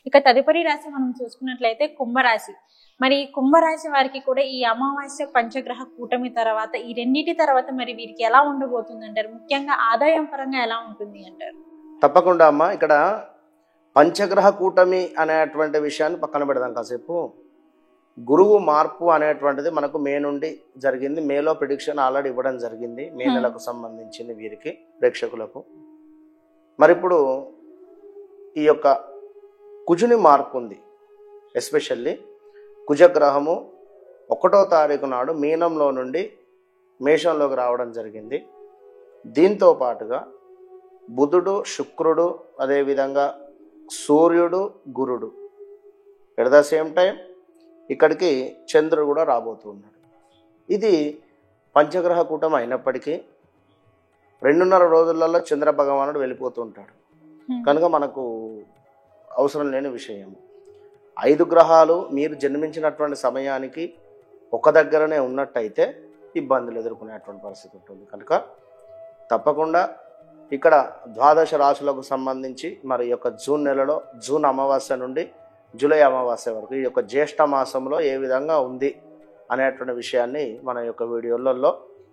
ఇక తదుపరి రాశి మనం చూసుకున్నట్లయితే కుంభరాశి. మరి కుంభరాశి వారికి కూడా ఈ అమావాస్య పంచగ్రహ కూటమి తర్వాత ఈ రెండింటి తర్వాత మరి వీరికి ఎలా ఉండబోతుంది అంటారు? ముఖ్యంగా ఆదాయం పరంగా ఎలా ఉంటుంది అంటారు? తప్పకుండా అమ్మా, ఇక్కడ పంచగ్రహ కూటమి అనేటువంటి విషయాన్ని పక్కన పెడదాం కాసేపు. గురువు మార్పు అనేటువంటిది మనకు మే నుండి జరిగింది. మేలో ప్రిడిక్షన్ ఆల్రెడీ ఇవ్వడం జరిగింది, మే నెలకు సంబంధించింది వీరికి ప్రేక్షకులకు. మరి ఇప్పుడు ఈ యొక్క కుజుని మార్పు ఉంది. ఎస్పెషల్లీ కుజగ్రహము 1వ తారీఖు నాడు మీనంలో నుండి మేషంలోకి రావడం జరిగింది. దీంతో పాటుగా బుధుడు, శుక్రుడు, అదేవిధంగా సూర్యుడు, గురుడు ఎట్ ద సేమ్ టైం ఇక్కడికి చంద్రుడు కూడా రాబోతున్నాడు. ఇది పంచగ్రహ కూటమి అయినప్పటికీ 2.5 రోజులలో చంద్ర భగవానుడు వెళ్ళిపోతుంటాడు కనుక మనకు అవసరం లేని విషయం. 5 గ్రహాలు మీరు జన్మించినటువంటి సమయానికి ఒక దగ్గరనే ఉన్నట్టయితే ఇబ్బందులు ఎదుర్కొనేటువంటి పరిస్థితి ఉంటుంది. కనుక తప్పకుండా ఇక్కడ ద్వాదశ రాశులకు సంబంధించి మరి యొక్క జూన్ నెలలో, జూన్ అమావాస్య నుండి జూలై అమావాస్య వరకు ఈ యొక్క జ్యేష్ఠ మాసంలో ఏ విధంగా ఉంది అనేటువంటి విషయాన్ని మన యొక్క వీడియోలలో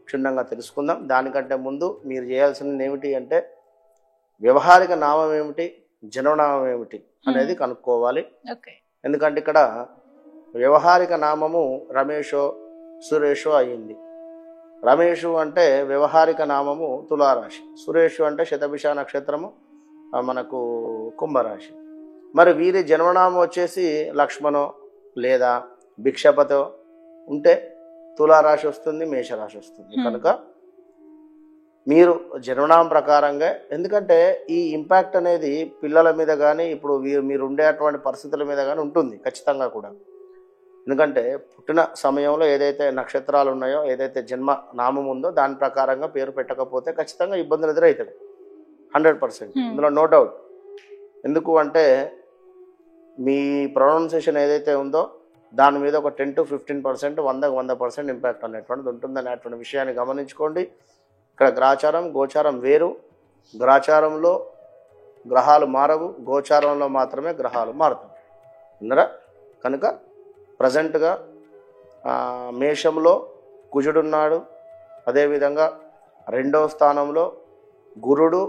క్షుణ్ణంగా తెలుసుకుందాం. దానికంటే ముందు మీరు చేయాల్సింది ఏమిటి అంటే వ్యవహారిక నామం ఏమిటి, జన్మనామం ఏమిటి అనేది కనుక్కోవాలి. ఎందుకంటే ఇక్కడ వ్యవహారిక నామము రమేషో, సురేషో అయ్యింది. రమేషు అంటే వ్యవహారిక నామము తులారాశి, సురేషు అంటే శతభిష నక్షత్రము మనకు కుంభరాశి. మరి వీరి జన్మనామం వచ్చేసి లక్ష్మణో లేదా భిక్షపతో ఉంటే తులారాశి వస్తుంది, మేషరాశి వస్తుంది. కనుక మీరు జన్మనామం ప్రకారంగా, ఎందుకంటే ఈ ఇంపాక్ట్ అనేది పిల్లల మీద కానీ ఇప్పుడు మీరు ఉండేటువంటి పరిస్థితుల మీద కానీ ఉంటుంది ఖచ్చితంగా కూడా. ఎందుకంటే పుట్టిన సమయంలో ఏదైతే నక్షత్రాలు ఉన్నాయో, ఏదైతే జన్మ నామం ఉందో దాని ప్రకారంగా పేరు పెట్టకపోతే ఖచ్చితంగా ఇబ్బందులు ఎదురవుతాయి 100%. ఇందులో నో డౌట్. ఎందుకు అంటే మీ ప్రొనౌన్సియేషన్ ఏదైతే ఉందో దాని మీద ఒక 10 to 15%, 100% ఇంపాక్ట్ అనేటువంటిది ఉంటుంది అనేటువంటి విషయాన్ని గమనించుకోండి. ఇక్కడ గ్రాచారం గోచారం వేరు. గ్రాచారంలో గ్రహాలు మారవు, గోచారంలో మాత్రమే గ్రహాలు మారుతాయి. విన్నరా? కనుక ప్రజెంట్గా మేషంలో కుజుడున్నాడు, అదేవిధంగా 2వ స్థానంలో గురుడు,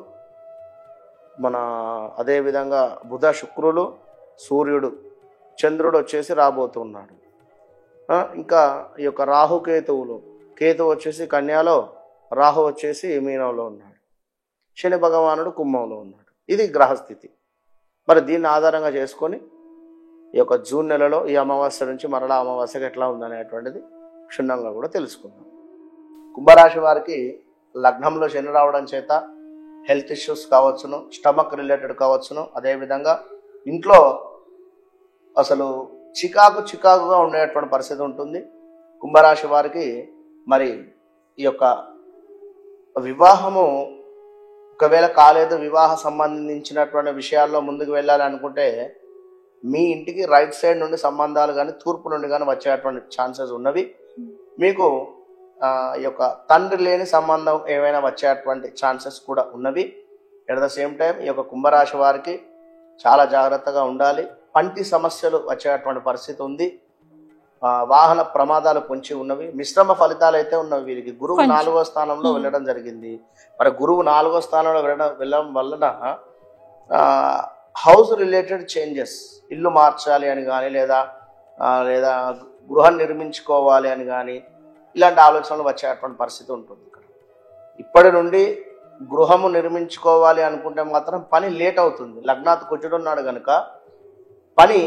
అదేవిధంగా బుధ, శుక్రులు, సూర్యుడు, చంద్రుడు వచ్చేసి రాబోతున్నాడు. ఇంకా ఈ యొక్క రాహుకేతువులు, కేతువు వచ్చేసి కన్యాలో, రాహు వచ్చేసి మీనంలో ఉన్నాడు, శని భగవానుడు కుంభంలో ఉన్నాడు. ఇది గ్రహస్థితి. మరి దీన్ని ఆధారంగా చేసుకొని ఈ యొక్క జూన్ నెలలో ఈ అమావాస్య నుంచి మరలా అమావాస్యకి ఎట్లా ఉందనేటువంటిది క్షుణ్ణంగా కూడా తెలుసుకుందాం. కుంభరాశి వారికి లగ్నంలో శని రావడం చేత హెల్త్ ఇష్యూస్ కావచ్చును, స్టమక్ రిలేటెడ్ కావచ్చును, అదేవిధంగా ఇంట్లో అసలు చికాకుగా ఉండేటువంటి పరిస్థితి ఉంటుంది. కుంభరాశి వారికి మరి ఈ యొక్క వివాహము ఒకవేళ కాలేదు, వివాహ సంబంధించినటువంటి విషయాల్లో ముందుకు వెళ్ళాలి అనుకుంటే మీ ఇంటికి రైట్ సైడ్ నుండి సంబంధాలు కానీ తూర్పు నుండి కానీ వచ్చేటువంటి ఛాన్సెస్ ఉన్నవి. మీకు ఈ యొక్క తండ్రి లేని సంబంధం ఏమైనా వచ్చేటువంటి ఛాన్సెస్ కూడా ఉన్నవి. ఎట్ ద సేమ్ టైం ఈ యొక్క కుంభరాశి వారికి చాలా జాగ్రత్తగా ఉండాలి. పంటి సమస్యలు వచ్చేటువంటి పరిస్థితి ఉంది. వాహన ప్రమాదాలు పొంచి ఉన్నవి. మిశ్రమ ఫలితాలు అయితే ఉన్నవి వీరికి. గురువు 4వ స్థానంలో వెళ్ళడం జరిగింది. మరి గురువు 4వ స్థానంలో వెళ్ళడం వలన హౌస్ రిలేటెడ్ చేంజెస్, ఇల్లు మార్చాలి అని కానీ లేదా గృహం నిర్మించుకోవాలి అని కానీ ఇలాంటి ఆలోచనలు వచ్చేటువంటి పరిస్థితి ఉంటుంది. ఇక్కడ ఇప్పటి నుండి గృహము నిర్మించుకోవాలి అనుకుంటే మాత్రం పని లేట్ అవుతుంది. లగ్నాత్ కుజుడు ఉన్నాడు కనుక పని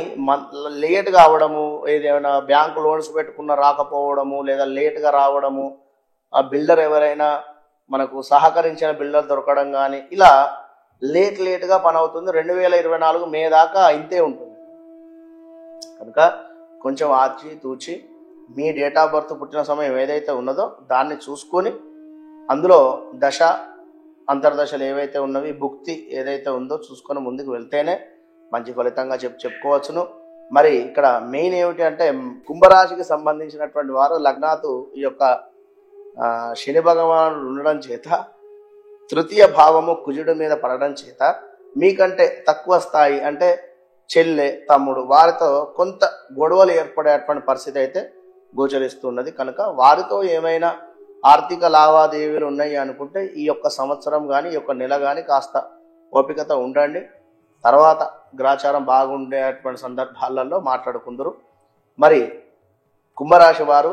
లేట్గా అవడము, ఏదైనా బ్యాంకు లోన్స్ పెట్టుకున్న రాకపోవడము, లేదా లేట్గా రావడము, ఆ బిల్డర్ ఎవరైనా మనకు సహకరించిన బిల్డర్ దొరకడం కానీ ఇలా లేట్గా పని అవుతుంది. 2024 మే దాకా ఇంతే ఉంటుంది. కనుక కొంచెం ఆచి తూచి మీ డేట్ ఆఫ్ బర్త్ పుట్టిన సమయం ఏదైతే ఉన్నదో దాన్ని చూసుకొని అందులో దశ అంతర్దశలు ఏవైతే ఉన్నవి, భుక్తి ఏదైతే ఉందో చూసుకొని ముందుకు వెళ్తేనే మంచి ఫలితంగా చెప్పుకోవచ్చును. మరి ఇక్కడ మెయిన్ ఏమిటి అంటే కుంభరాశికి సంబంధించినటువంటి వారు లగ్నాతు ఈ యొక్క శని భగవానుడు ఉండడం చేత, తృతీయ భావము కుజుడి మీద పడడం చేత మీకంటే తక్కువ స్థాయి అంటే చెల్లె తమ్ముడు వారితో కొంత గొడవలు ఏర్పడేటువంటి పరిస్థితి అయితే గోచరిస్తున్నది. కనుక వారితో ఏమైనా ఆర్థిక లావాదేవీలు ఉన్నాయి అనుకుంటే ఈ యొక్క సంవత్సరం కానీ ఈ యొక్క నెల కానీ కాస్త ఓపికత ఉండండి. తర్వాత గ్రాచారం బాగుండేటువంటి సందర్భాలలో మాట్లాడుకుందరు. మరి కుంభరాశి వారు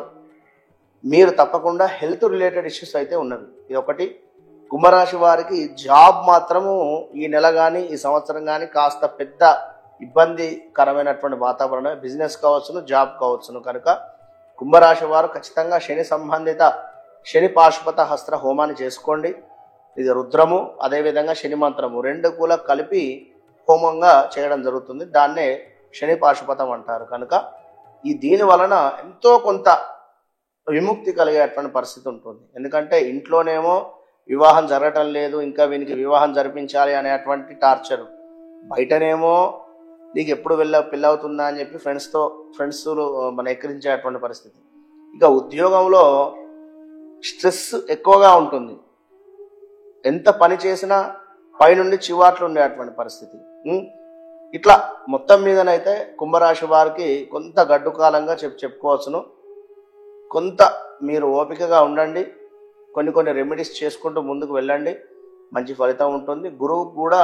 మీరు తప్పకుండా హెల్త్ రిలేటెడ్ ఇష్యూస్ అయితే ఉన్నవి. ఇది ఒకటి. కుంభరాశి వారికి జాబ్ మాత్రము ఈ నెల కానీ ఈ సంవత్సరం కానీ కాస్త పెద్ద ఇబ్బందికరమైనటువంటి వాతావరణం, బిజినెస్ కావచ్చును, జాబ్ కావచ్చును. కనుక కుంభరాశి వారు ఖచ్చితంగా శని సంబంధిత శని పాశుపత హస్త్ర హోమాన్ని చేసుకోండి. ఇది రుద్రము అదేవిధంగా శని మంత్రము రెండు కూడా కలిపి హోమంగా చేయడం జరుగుతుంది. దాన్నే శని పాశుపతం అంటారు. కనుక దీని వలన ఎంతో కొంత విముక్తి కలిగేటువంటి పరిస్థితి ఉంటుంది. ఎందుకంటే ఇంట్లోనేమో వివాహం జరగటం లేదు, ఇంకా వీనికి వివాహం జరిపించాలి అనేటువంటి టార్చరు, బయటనేమో నీకు ఎప్పుడు పెళ్ళవుతుందా అని చెప్పి ఫ్రెండ్స్ మన ఎక్కిరించేటువంటి పరిస్థితి. ఇక ఉద్యోగంలో స్ట్రెస్ ఎక్కువగా ఉంటుంది. ఎంత పని చేసినా పైనుండి చివాట్లు ఉండేటువంటి పరిస్థితి. ఇట్లా మొత్తం మీదనైతే కుంభరాశి వారికి కొంత గడ్డు కాలంగా చెప్పుకోవచ్చును. కొంత మీరు ఓపికగా ఉండండి, కొన్ని రెమెడీస్ చేసుకుంటూ ముందుకు వెళ్ళండి, మంచి ఫలితం ఉంటుంది. గురువుకు కూడా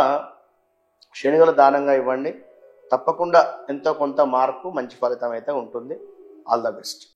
శనిగలు దానంగా ఇవ్వండి. తప్పకుండా ఎంతో కొంత మార్పు మంచి ఫలితం అయితే ఉంటుంది. All the best.